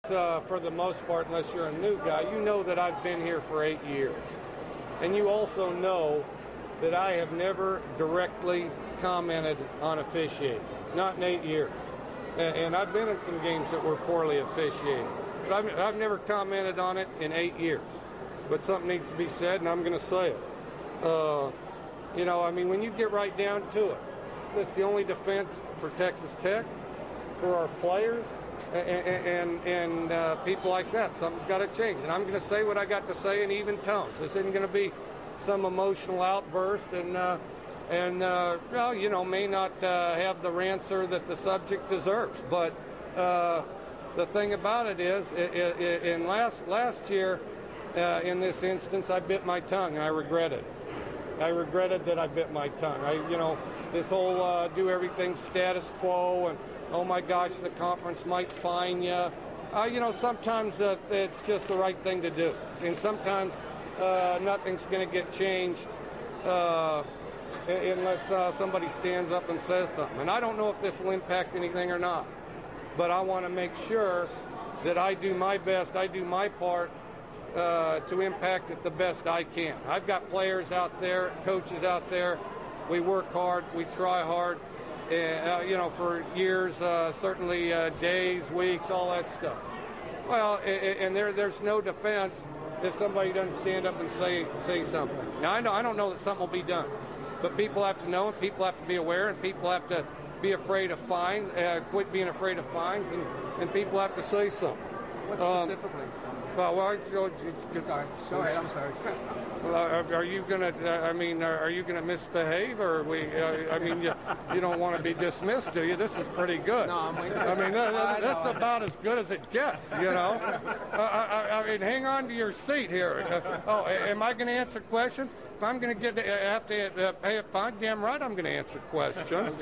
For the most part, unless you're a new guy, you know that I've been here for 8 years. And you also know that I have never directly commented on officiating, not in 8 years. And I've been in some games that were poorly officiated. But I've never commented on it in 8 years. But something needs to be said, and I'm going to say it. You know, I mean, when you get right down to it, that's the only defense for Texas Tech, for our players, and people like that. Something's got to change. And I'm going to say what I got to say in even tones. This isn't going to be some emotional outburst and well, you know, may not have the answer that the subject deserves. But the thing about it is, in last year, in this instance, I bit my tongue, and I regretted it. I regretted that I bit my tongue. You know, this whole do everything status quo, and oh my gosh, the conference might fine you. You know, sometimes it's just the right thing to do, and sometimes nothing's going to get changed unless somebody stands up and says something. And I don't know if this will impact anything or not, but I want to make sure that I do my best, I do my part to impact it the best I can. I've got players out there, coaches out there. We work hard, we try hard, you know, for years, certainly days, weeks, all that stuff. Well, and there's no defense if somebody doesn't stand up and say something. Now, I don't know that something will be done, but people have to know, and people have to be aware, and people have to be afraid of fines, quit being afraid of fines, and people have to say something. What specifically? Well, sorry. Go ahead. I'm sorry. Are you gonna? I mean, are you gonna misbehave, or I mean, you don't want to be dismissed, do you? This is pretty good. No, I'm waiting. I mean, that's about as good as it gets, you know. I mean, hang on to your seat here. Am I going to answer questions? If I'm going to have to pay a fine, damn right I'm going to answer questions.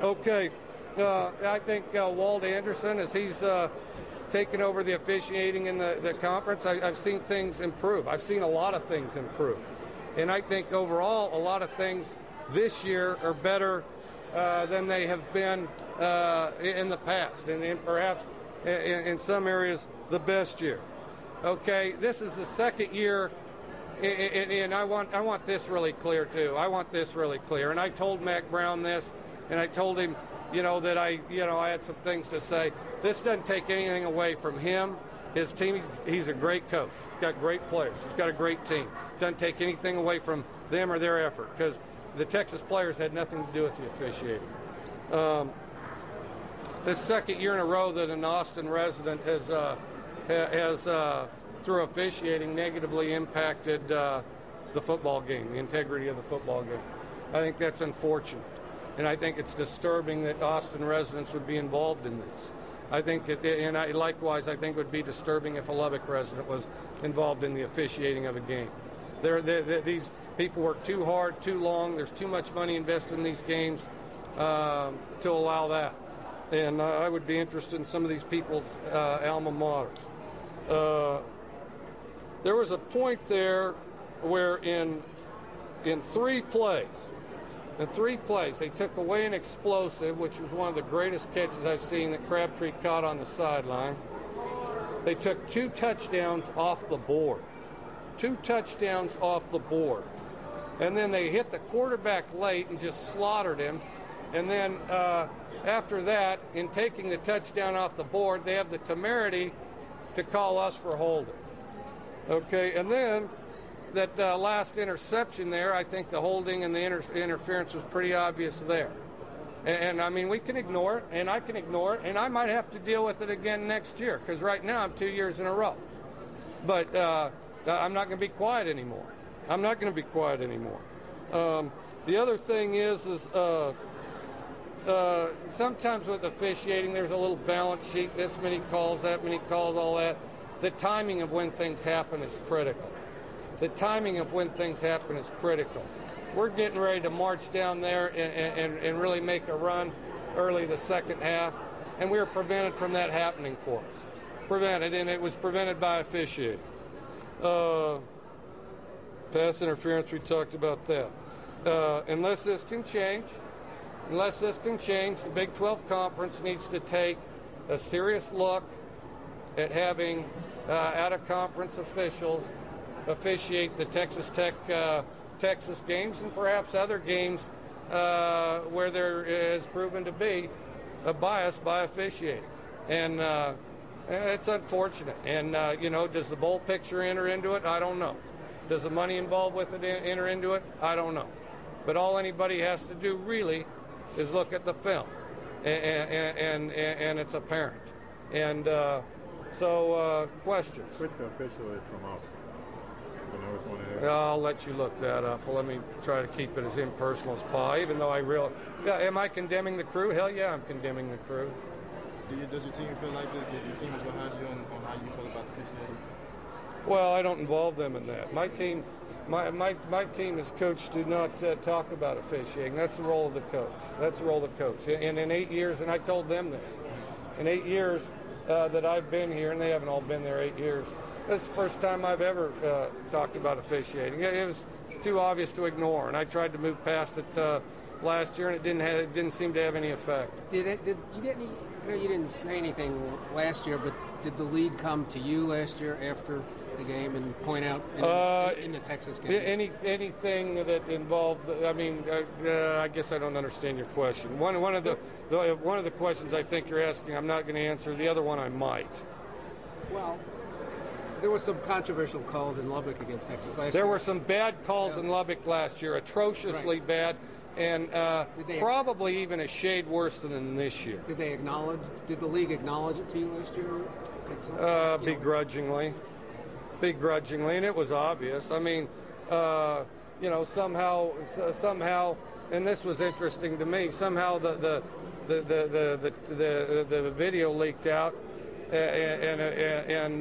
Okay. I think Walt Anderson, as he's taken over the officiating in the conference, I've seen things improve. I've seen a lot of things improve. And I think overall a lot of things this year are better than they have been in the past, and perhaps in some areas the best year. Okay, this is the second year, and I want this really clear too. I want this really clear. And I told Mac Brown this, and I told him, you know, that I had some things to say. This doesn't take anything away from him, his team. He's a great coach. He's got great players. He's got a great team. Doesn't take anything away from them or their effort, because the Texas players had nothing to do with the officiating. This second year in a row that an Austin resident has through officiating, negatively impacted the football game, the integrity of the football game. I think that's unfortunate. And I think it's disturbing that Austin residents would be involved in this. I think, likewise, I think it would be disturbing if a Lubbock resident was involved in the officiating of a game. These people work too hard, too long. There's too much money invested in these games to allow that. And I would be interested in some of these people's alma maters. There was a point there where in three plays, they took away an explosive, which was one of the greatest catches I've seen that Crabtree caught on the sideline. They took 2 touchdowns off the board. 2 touchdowns off the board. And then they hit the quarterback late and just slaughtered him. And then after that, in taking the touchdown off the board, they have the temerity to call us for holding. Okay, and then that last interception there, I think the holding and the interference was pretty obvious there. And I mean, we can ignore it, and I can ignore it, and I might have to deal with it again next year, because right now I'm 2 years in a row. But I'm not going to be quiet anymore. I'm not going to be quiet anymore. The other thing is sometimes with officiating, there's a little balance sheet, this many calls, that many calls, all that. The timing of when things happen is critical. The timing of when things happen is critical. We're getting ready to march down there and really make a run early the second half, and we were prevented from that happening for us. Prevented, and it was prevented by officiating. Pass interference, we talked about that. Unless this can change, the Big 12 Conference needs to take a serious look at having out-of-conference officials officiate the Texas Tech Texas games and perhaps other games where there is proven to be a bias by officiating. And it's unfortunate. And, you know, does the bowl picture enter into it? I don't know. Does the money involved with it enter into it? I don't know. But all anybody has to do really is look at the film, and it's apparent. And so, questions? Which official is from Austin? You know which one it is? I'll let you look that up. Well, let me try to keep it as impersonal as possible, even though am I condemning the crew? Hell yeah, I'm condemning the crew. Does your team feel like this? Your team is behind you on how you feel about the officiating? Well, I don't involve them in that. My team is coached to not talk about officiating. That's the role of the coach. That's the role of the coach. And in 8 years, and I told them this, in 8 years that I've been here, and they haven't all been there 8 years, that's the first time I've ever talked about officiating. It was too obvious to ignore, and I tried to move past it last year, and it didn't seem to have any effect. Did you get any? I know you didn't say anything last year, but did the league come to you last year after the game and point out in the Texas game? Anything that involved? I mean, I guess I don't understand your question. One of the questions I think you're asking, I'm not going to answer. The other one, I might. Well, there were some controversial calls in Lubbock against Texas last year. There were some bad calls in Lubbock last year, atrociously bad. And probably even a shade worse than this year. Did the league acknowledge it to you last year? Begrudgingly, and it was obvious. I mean, you know, somehow, and this was interesting to me. Somehow the video leaked out, and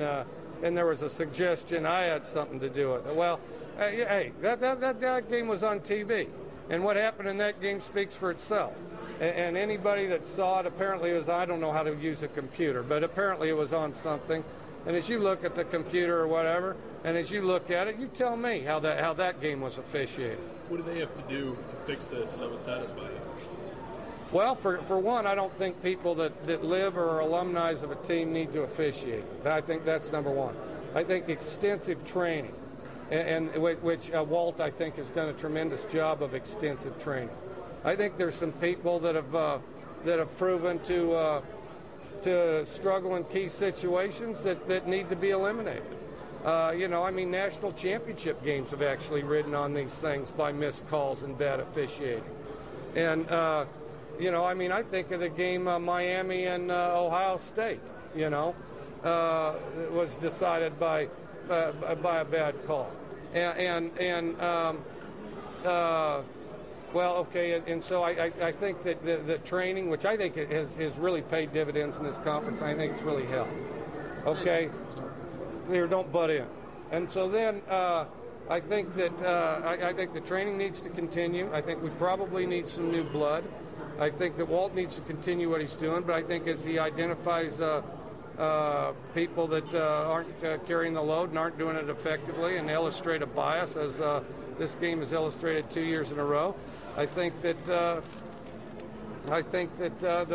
there was a suggestion I had something to do with it. Well, hey, that game was on TV. And what happened in that game speaks for itself. And anybody that saw it, apparently it was, I don't know how to use a computer, but apparently it was on something. And as you look at the computer or whatever, and as you look at it, you tell me how that game was officiated. What do they have to do to fix this that would satisfy you? Well, for one, I don't think people that live or are alumni of a team need to officiate. I think that's number one. I think extensive training. And which Walt, I think, has done a tremendous job of extensive training. I think there's some people that have proven to struggle in key situations that need to be eliminated. You know, I mean, national championship games have actually ridden on these things by missed calls and bad officiating. And you know, I mean, I think of the game Miami and Ohio State. You know, it was decided by a bad call. Well, okay, and so I think that the training, which I think has really paid dividends in this conference, I think it's really helped. Okay, there, don't butt in. And so then I think that I think the training needs to continue. I think we probably need some new blood. I think that Walt needs to continue what he's doing, but I think as he identifies people that aren't carrying the load and aren't doing it effectively and illustrate a bias, as this game has illustrated 2 years in a row, I think that the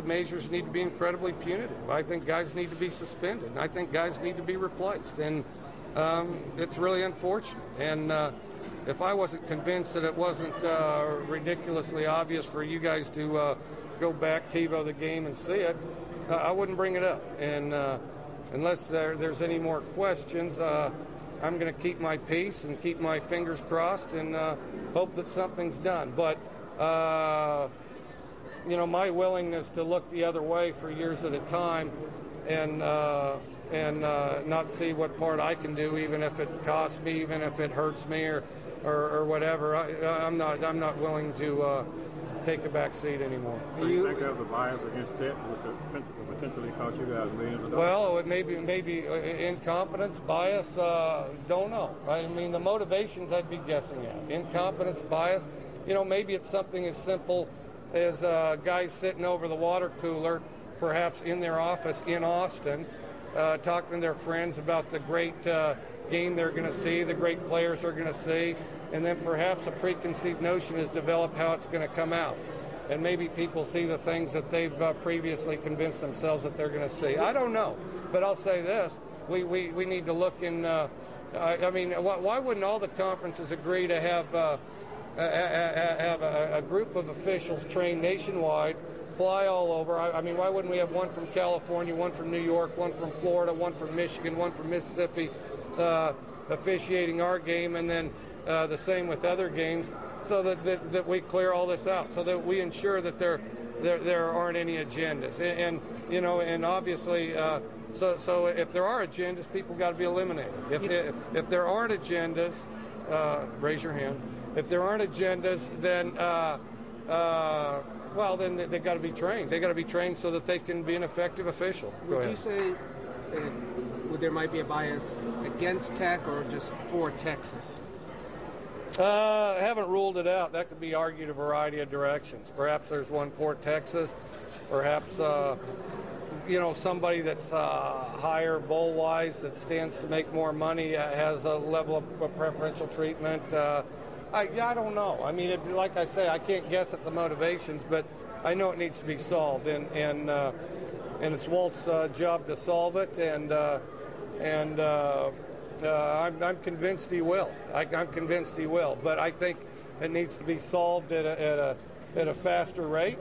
measures need to be incredibly punitive. I think guys need to be suspended, and I think guys need to be replaced. And it's really unfortunate. And if I wasn't convinced that it wasn't ridiculously obvious for you guys to go back, TiVo the game, and see it, I wouldn't bring it up. And unless there's any more questions, I'm going to keep my peace and keep my fingers crossed and hope that something's done. But, you know, my willingness to look the other way for years at a time and not see what part I can do, even if it costs me, even if it hurts me or whatever, I'm not willing to take a back seat anymore. Do you think there's a bias against that which potentially cost you guys millions of dollars? Well, it maybe incompetence, bias, don't know. I mean, the motivations I'd be guessing at. Incompetence, bias, you know, maybe it's something as simple as guys sitting over the water cooler, perhaps in their office in Austin, talking to their friends about the great game they're going to see, the great players they're going to see, and then perhaps a preconceived notion is developed how it's going to come out. and maybe people see the things that they've previously convinced themselves that they're going to see. I don't know, but I'll say this: we need to look in. I mean, why wouldn't all the conferences agree to have a group of officials trained nationwide, fly all over? I mean, why wouldn't we have one from California, one from New York, one from Florida, one from Michigan, one from Mississippi, officiating our game, and then the same with other games, so that we clear all this out, so that we ensure that there aren't any agendas, and you know, and obviously, so if there are agendas, people got to be eliminated. If there aren't agendas, raise your hand. If there aren't agendas, then well, then they got to be trained. They got to be trained so that they can be an effective official. Would you say there might be a bias against Tech or just for Texas? I haven't ruled it out. That could be argued a variety of directions. Perhaps there's one for Texas. Perhaps you know, somebody that's higher bowl-wise that stands to make more money has a level of preferential treatment. I don't know. I mean, like I say, I can't guess at the motivations, but I know it needs to be solved, and it's Walt's job to solve it, and I'm convinced he will. I'm convinced he will, but I think it needs to be solved at a faster rate.